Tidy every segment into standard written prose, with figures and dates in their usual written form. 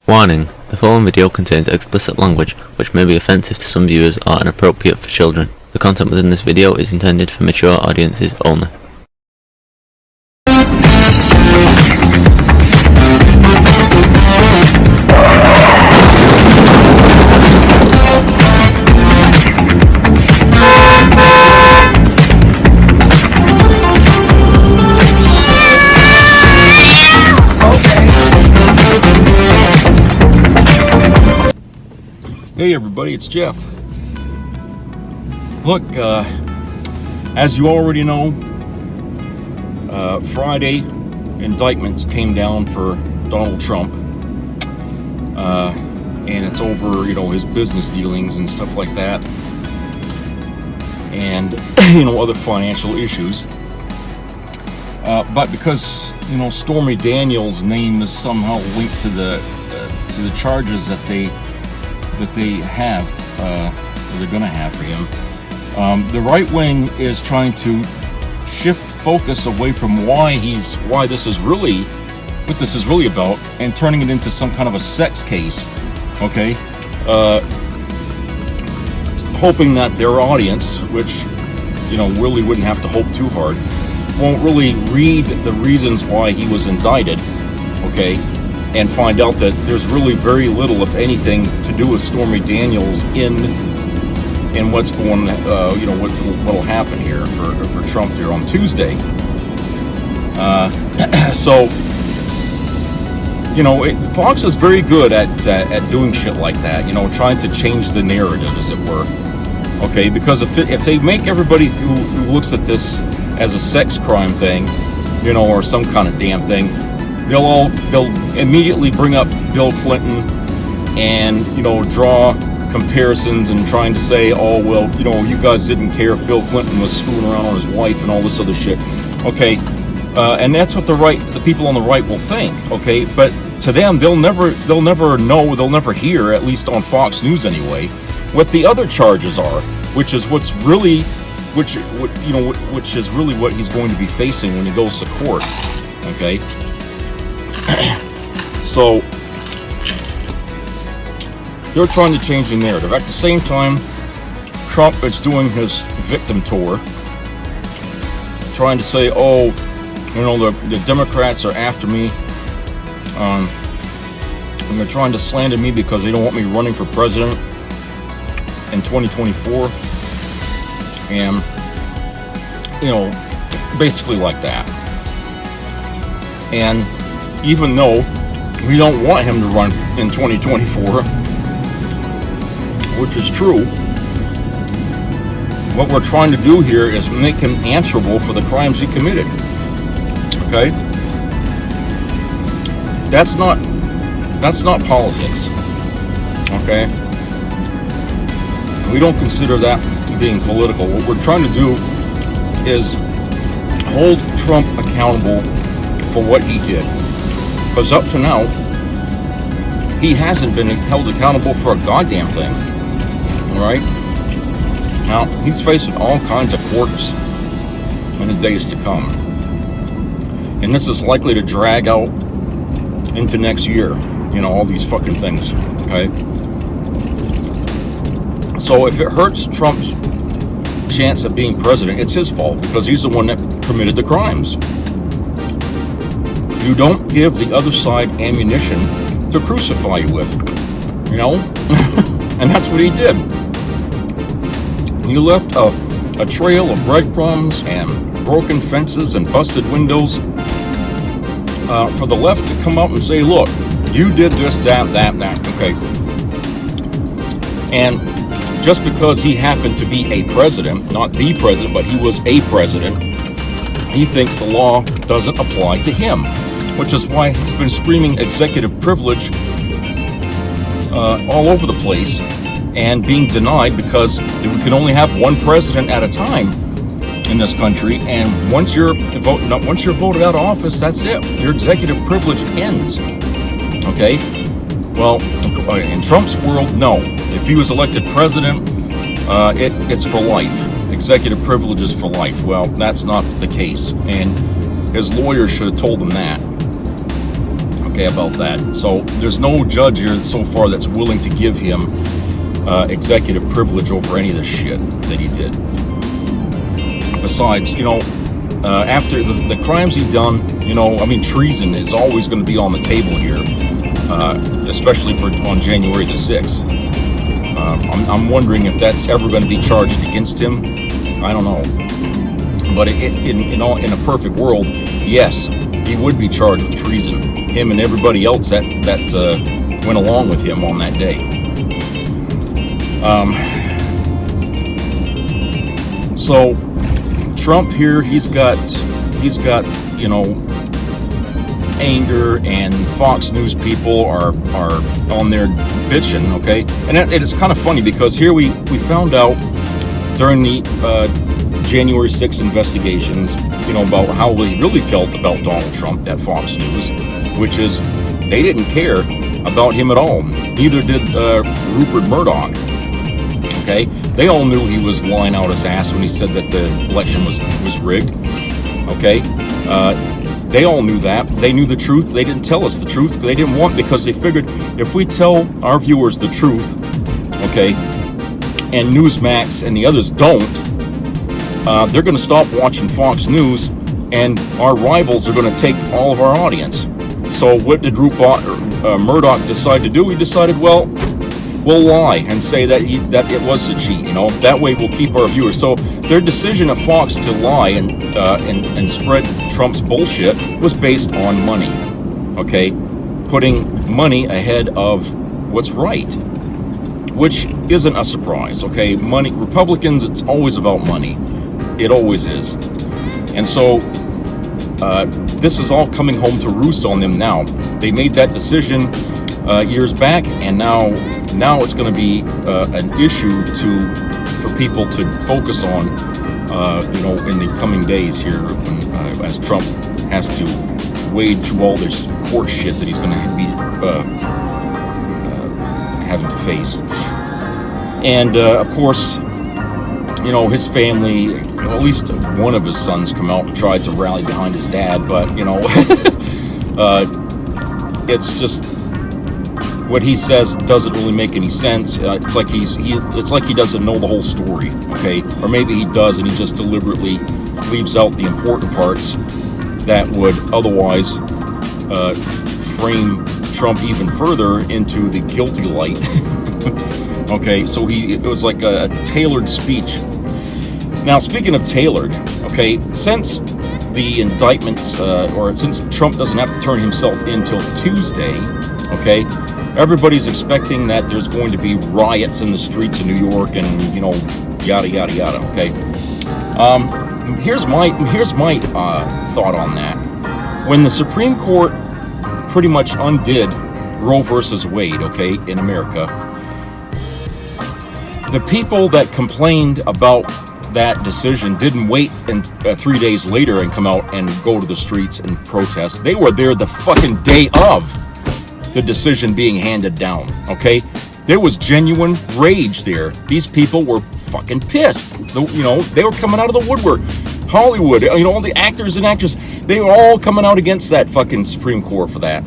Warning: the following video contains explicit language which may be offensive to some viewers or inappropriate for children. The content within this video is intended for mature audiences only. Hey everybody, it's Jeff. Look, as you already know, Friday indictments came down for Donald Trump, and it's over, his business dealings and stuff like that, and other financial issues. But because Stormy Daniels' name is somehow linked to the charges that they have, or they're going to have for him. The right wing is trying to shift focus away from what this is really about, and turning it into some kind of a sex case. Okay, hoping that their audience, which really wouldn't have to hope too hard, won't really read the reasons why he was indicted. Okay. And find out that there's really very little, if anything, to do with Stormy Daniels in what's going, what'll happen here for Trump here on Tuesday. Fox is very good at doing shit like that. Trying to change the narrative, as it were. Okay, because if they make everybody who looks at this as a sex crime thing, or some kind of damn thing, they'll immediately bring up Bill Clinton and draw comparisons and trying to say, oh well, you guys didn't care if Bill Clinton was screwing around on his wife and all this other shit. Okay, and that's what the people on the right will think. Okay, but to them, they'll never hear, at least on Fox News anyway, what the other charges are, which is what he's going to be facing when he goes to court. Okay. So they're trying to change the narrative. At the same time, Trump is doing his victim tour, trying to say, oh, the Democrats are after me, and they're trying to slander me because they don't want me running for president in 2024, and basically like that. And even though we don't want him to run in 2024, which is true, what we're trying to do here is make him answerable for the crimes he committed. Okay? That's not politics. Okay? We don't consider that being political. What we're trying to do is hold Trump accountable for what he did. Because up to now, he hasn't been held accountable for a goddamn thing. Alright? Now, he's facing all kinds of courts in the days to come. And this is likely to drag out into next year. All these fucking things. Okay? So if it hurts Trump's chance of being president, it's his fault, because he's the one that committed the crimes. You don't give the other side ammunition to crucify you with, and that's what he did. He left a trail of breadcrumbs and broken fences and busted windows for the left to come up and say, look, you did this, that, okay. And just because he happened to be a president, not the president, but he was a president, he thinks the law doesn't apply to him. Which is why he's been screaming executive privilege all over the place and being denied, because we can only have one president at a time in this country, and once you're voted out of office, that's it. Your executive privilege ends. Okay? Well, in Trump's world, no. If he was elected president, it's for life. Executive privilege is for life. Well, that's not the case, and his lawyers should have told him that. okay, about that. So there's no judge here so far that's willing to give him executive privilege over any of the shit that he did. Besides, after the crimes he done, I mean, treason is always going to be on the table here, especially on January the 6th. I'm wondering if that's ever going to be charged against him. I don't know. But in a perfect world, yes, he would be charged with treason. Him and everybody else that went along with him on that day. So Trump here, he's got anger, and Fox News people are on there bitching, okay? And it's kind of funny because here we found out during the January 6th investigations, about how they really felt about Donald Trump at Fox News, which is they didn't care about him at all. Neither did Rupert Murdoch. Okay, they all knew he was lying out his ass when he said that the election was rigged. Okay, they all knew that. They knew the truth. They didn't tell us the truth. They didn't want, because they figured if we tell our viewers the truth, okay, and Newsmax and the others don't, they're going to stop watching Fox News, and our rivals are going to take all of our audience. So what did Murdoch decide to do? He decided, well, we'll lie and say that it was a cheat. That way we'll keep our viewers. So their decision of Fox to lie and spread Trump's bullshit was based on money. Okay, putting money ahead of what's right, which isn't a surprise. Okay, money. Republicans, it's always about money. It always is. And so this is all coming home to roost on them now. They made that decision years back, and now it's going to be an issue for people to focus on, in the coming days here, as Trump has to wade through all this court shit that he's going to be having to face. And of course, his family, at least one of his sons come out and tried to rally behind his dad, but it's just what he says doesn't really make any sense. It's like he doesn't know the whole story, okay? Or maybe he does, and he just deliberately leaves out the important parts that would otherwise frame Trump even further into the guilty light. Okay, so it was like a tailored speech. Now, speaking of tailored, okay, since the indictments, or since Trump doesn't have to turn himself in till Tuesday, okay, everybody's expecting that there's going to be riots in the streets of New York and, yada, yada, yada, okay? Here's my thought on that. When the Supreme Court pretty much undid Roe versus Wade, okay, in America, the people that complained about that decision didn't wait 3 days later and come out and go to the streets and protest. They were there the fucking day of the decision being handed down, okay? There was genuine rage there. These people were fucking pissed. They were coming out of the woodwork. Hollywood, all the actors and actresses, they were all coming out against that fucking Supreme Court for that.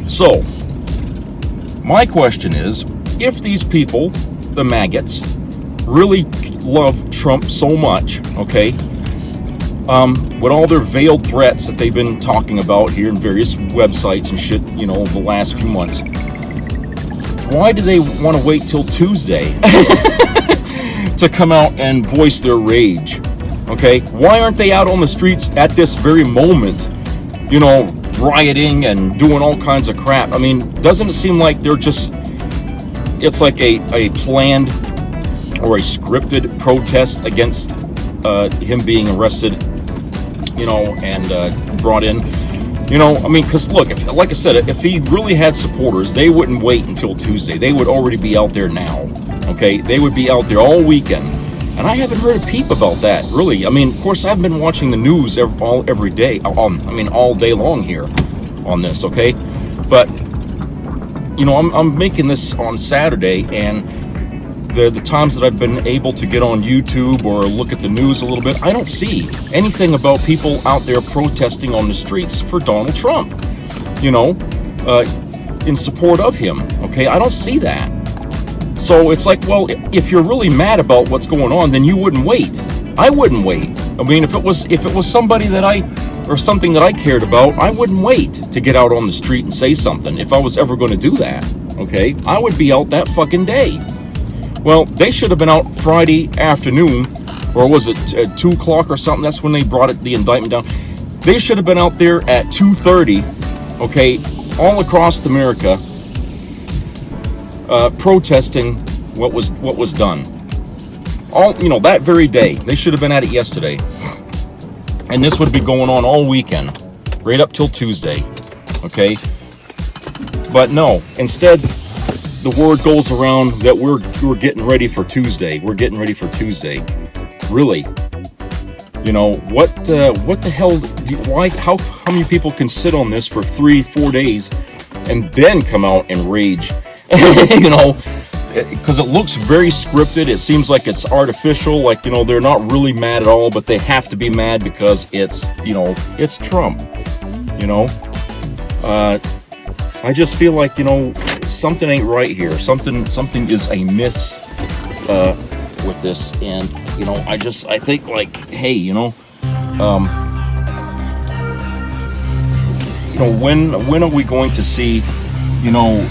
So, my question is, if these people, the maggots, really love Trump so much, okay, with all their veiled threats that they've been talking about here in various websites and shit, the last few months, why do they want to wait till Tuesday to come out and voice their rage? Okay, why aren't they out on the streets at this very moment, rioting and doing all kinds of crap? I mean, doesn't it seem like it's like a planned or a scripted protest against him being arrested, and brought in? Because look, like I said, if he really had supporters, they wouldn't wait until Tuesday. They would already be out there now, okay? They would be out there all weekend. And I haven't heard a peep about that, really. I mean, of course, I've been watching the news every day, all day long here on this, okay? But, I'm making this on Saturday, and the times that I've been able to get on YouTube or look at the news a little bit, I don't see anything about people out there protesting on the streets for Donald Trump. you know, in support of him. Okay, I don't see that. So it's like, well, if you're really mad about what's going on, then you wouldn't wait. I wouldn't wait. I mean, if it was somebody that or something that I cared about, I wouldn't wait to get out on the street and say something. If I was ever going to do that, okay, I would be out that fucking day. Well, they should have been out Friday afternoon, or was it 2 o'clock or something? That's when they brought the indictment down. They should have been out there at 2:30, okay, all across America, protesting what was done. All, you know, that very day. They should have been at it yesterday. And this would be going on all weekend, right up till Tuesday, okay? But no, instead, the word goes around that we're getting ready for Tuesday. We're getting ready for Tuesday. Really? You know, what the hell, how many people can sit on this for 3-4 days and then come out and rage? You know, because it looks very scripted. It seems like it's artificial, like, you know, they're not really mad at all, but they have to be mad because it's, you know, it's Trump, you know. I just feel like, you know, something ain't right here. Something is amiss with this, and, you know, I think, like, hey, you know, when are we going to see, you know,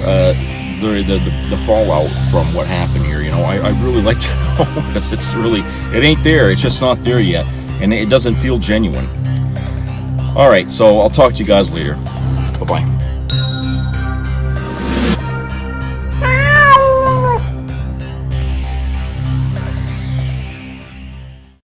the fallout from what happened here? You know, I really like to know, because it's really, it ain't there. It's just not there yet, and it doesn't feel genuine. All right, so I'll talk to you guys later. Bye-bye.